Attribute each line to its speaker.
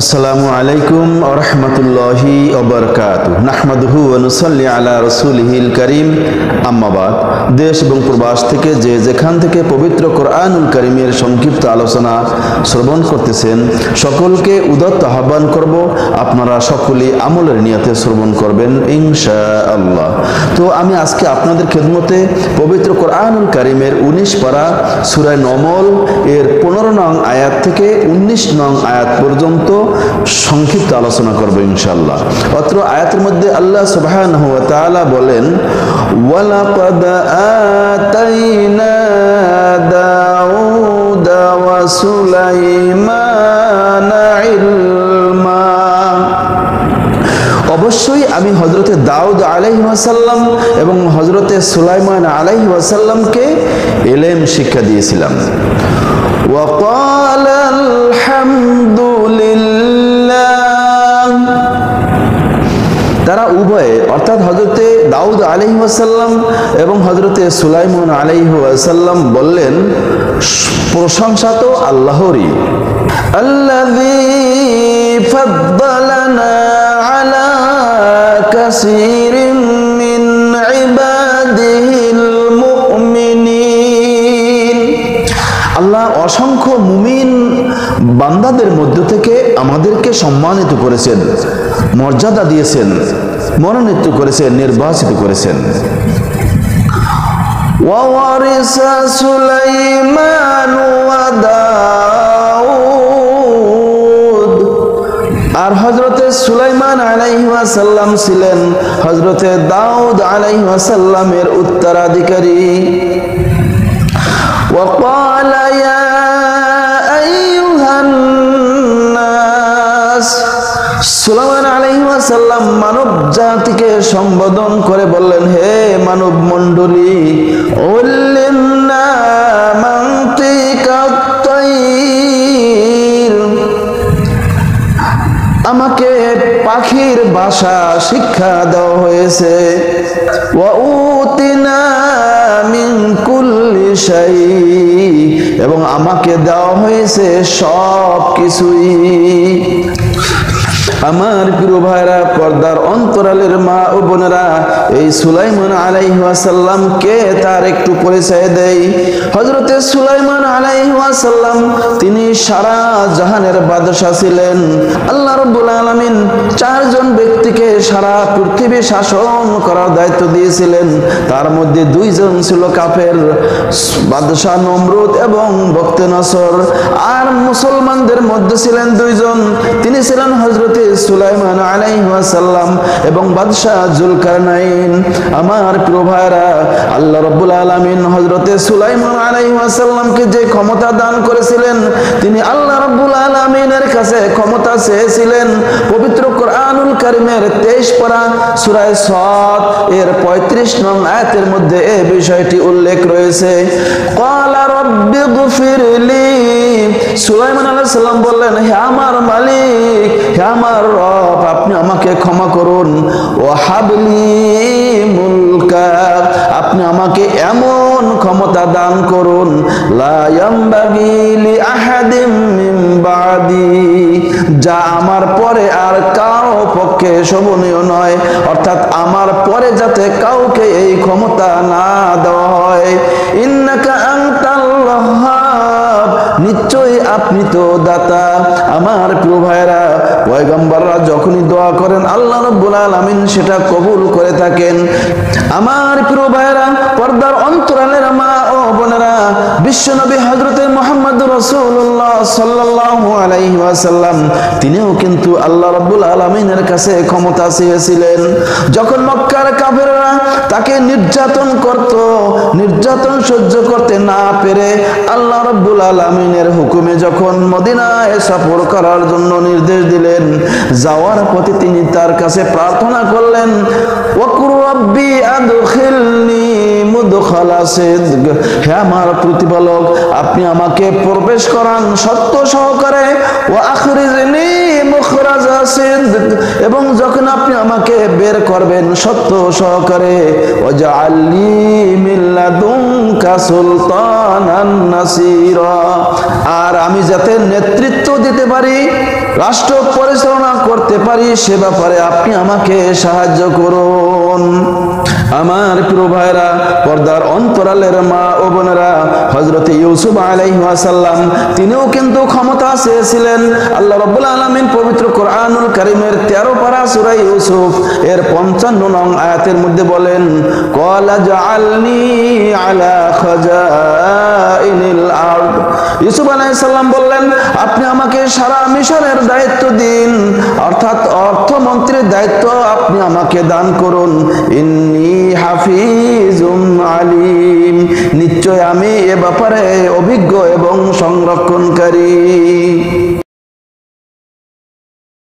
Speaker 1: আসসালামু আলাইকুম ওয়া রাহমাতুল্লাহি ওয়া বারাকাতুহু নাহমাদুহু ওয়া নুসাল্লি আলা রাসূলিহিল কারীম আম্মা বাদ। দেশ এবং প্রবাস থেকে যে যেখান থেকে পবিত্র কোরআনুল কারীমের সংক্ষিপ্ত আলোচনা শ্রবণ করতেছেন সকলকে উদাত্ত আহ্বান করব, আপনারা সকলেই আমলের নিয়তে শ্রবণ করবেন ইনশাআল্লাহ। তো আমি আজকে আপনাদের খেদমতে পবিত্র কোরআনুল কারীমের 19 পারা সূরা নমল এর 15 নং আয়াত থেকে 19 নং আয়াত পর্যন্ত সংক্ষিপ্ত আলোচনা করব ইনশাআল্লাহ। অত্র আয়াতের মধ্যে আল্লাহ সুবহানাহু ওয়া তাআলা বলেন, ওয়ালাকাদ আতাইনা দাউদা ওয়া সুলাইমানা ইলমা, অবশ্যই আমি হযরতে দাউদ আলাইহিস সালাম এবং হযরতে সুলাইমান আলাইহিস সালামকে ইলম শিক্ষা দিয়েছিলাম। وقال الحمد لله, তারা উভয়ে অর্থাৎ হযরতে দাউদ আলাইহিস সালাম এবং হযরতে সুলাইমান আলাইহিস সালাম বললেন, প্রশংসা তো আল্লাহরই, আল্লাযী ফাদ্দালানা আলা কাসীরিন মিন ইবাদিহিল মুমিনিন, আল্লাহ অসংখ্য মুমিন বান্দাদের মধ্য থেকে আমাদেরকে সম্মানিত করেছেন, মর্যাদা দিয়েছেন, মনোনীত করেছেন, নির্বাচিত করেছেন। ওয়ারিসা সুলাইমান ওয়া দাউদ, আর হযরতে সুলাইমান আলাইহিস সালাম ছিলেন হযরতে দাউদ আলাইহিস সালামের উত্তরাধিকারী। وقال يا أيها الناس, সুলাইমান আলাইহিস সালাম মানব জাতিকে সম্বোধন করে বললেন, হে মানব মণ্ডলী, উল্লিমনা মানতিকাত তাইর, আমাকে পাখির ভাষা শিক্ষা দেওয়া হয়েছে। ওয়া উতিনা মিন কুল্লি শাই, এবং আমাকে দেওয়া হয়েছে সব কিছুই। আমার প্রিয় ভাইরা, পর্দার অন্তরালের মা ও বোনেরা, এই সুলাইমান আলাইহিস সালাম কে তার একটু পরিচয় দেই। হযরতে সুলাইমান আলাইহিস সালাম তিনি সারা জাহানের বাদশা ছিলেন। আল্লাহ রাব্বুল আলামিন 4 জন ব্যক্তিকে সারা পৃথিবী শাসন করার দায়িত্ব দিয়েছিলেন। তার মধ্যে 2 জন ছিল কাফের, বাদশা নমরুদ এবং বখতে নসর। আর মুসলমানদের মধ্যে ছিলেন 2 জন, তিনি ছিলেন হযরতে সুলাইমান আলাইহিস সালাম এবং বাদশাহ জুলকারনাইন। আমার প্রিয় ভাইরা, আল্লাহ রাব্বুল আলামিন হযরতে সুলাইমান আলাইহিস সালামকে যে ক্ষমতা দান করেছিলেন, তিনি আল্লাহ রাব্বুল আলামিনের কাছে ক্ষমতা চেয়েছিলেন। পবিত্র কোরআনুল কারীমের 23 পারা সূরা সাদ এর 35 নং আয়াতের মধ্যে এই বিষয়টি উল্লেখ রয়েছে। ক্বালা রাব্বি গফিরলি, সুলাইমান আলাইহিস সালাম বললেন, হে আমার মালিক, হে আমার রব, আপনি আমাকে ক্ষমা করুন। ওয়া হাবলি মুলকা, আপনি আমাকে এমন ক্ষমতা দান করুন, লা ইয়ামবাগি লি আহাদিম মিন বাদি, যা আমার পরে আর কারো পক্ষে শোভনীয় নয়, অর্থাৎ আমার পরে যাতে কাউকে এই ক্ষমতা না দেওয়া হয়। ইন্নাকা আনতাল ওয়াহ্হাব, নিশ্চয়ই আপনি তো দাতা। আমার প্রিয় ভাইরা, পয়গম্বররা যখনই দোয়া করেন আল্লাহ রাব্বুল আলামিন সেটা কবুল করে থাকেন। আমার প্রিয় ভাইরা, পর্দার অন্তরালের মা ও বোনেরা, বিশ্বনবী হযরতে মুহাম্মদুর রাসূলুল্লাহ সাল্লাল্লাহু আলাইহি ওয়াসাল্লাম তিনিও কিন্তু আল্লাহ রাব্বুল আলামিনের কাছে ক্ষমতা চেয়েছিলেন। যখন মক্কার কাফেররা তাকে নির্যাতন করত, নির্যাতন সহ্য করতে না পেরে আল্লাহ রাব্বুল আলামিনের হুকুমে যখন মদিনায় সফর করার জন্য নির্দেশ দিলেন, যাওয়ার পথে তিনি তার কাছে প্রার্থনা করলেন, ওয়াকুর রাব্বি আদখিলনি মুদখালা সিদক, হে আমার প্রতিপালক, আপনি আমাকে প্রবেশ করান সত্য সহকারে। ওয়া আখরিজনি মুখরাজা সিদক, এবং যখন আপনি আমাকে বের করবেন সত্য সহকারে। ওয়াজআলনি মিন লাদুনকা সুলতানান নাসীরা, আর আমি যাতে নেতৃত্ব দিতে পারি রাষ্ট্র পরিচালনা করতে পারি, সে ব্যাপারে আপনি আমাকে সাহায্য করুন। আমার প্রিয় ভাইরা, পর্দার অন্তরালের মা ও বোনেরা, হযরত ইউসুফ আলাইহিস সালাম তিনিও কিন্তু ক্ষমতা চেয়েছিলেন। আল্লাহ রাব্বুল আলামিন পবিত্র কোরআনুল কারীমের 13 পারা সূরা ইউসুফ এর 55 নং আয়াতের মধ্যে বলেন, ক্বালা জাআলনি আলা খাজাইনিল আরদ। ইউসুফ আলাইহিস সালাম বললেন, আপনি আমাকে সারা মিশরের দায়িত্ব দিন, অর্থাৎ অর্থমন্ত্রীর দায়িত্ব আপনি আমাকে দান করুন। ইন্নী হাফিজুম আলিম, নিশ্চয় আমি এ ব্যাপারে অভিজ্ঞ এবং সংরক্ষণকারী।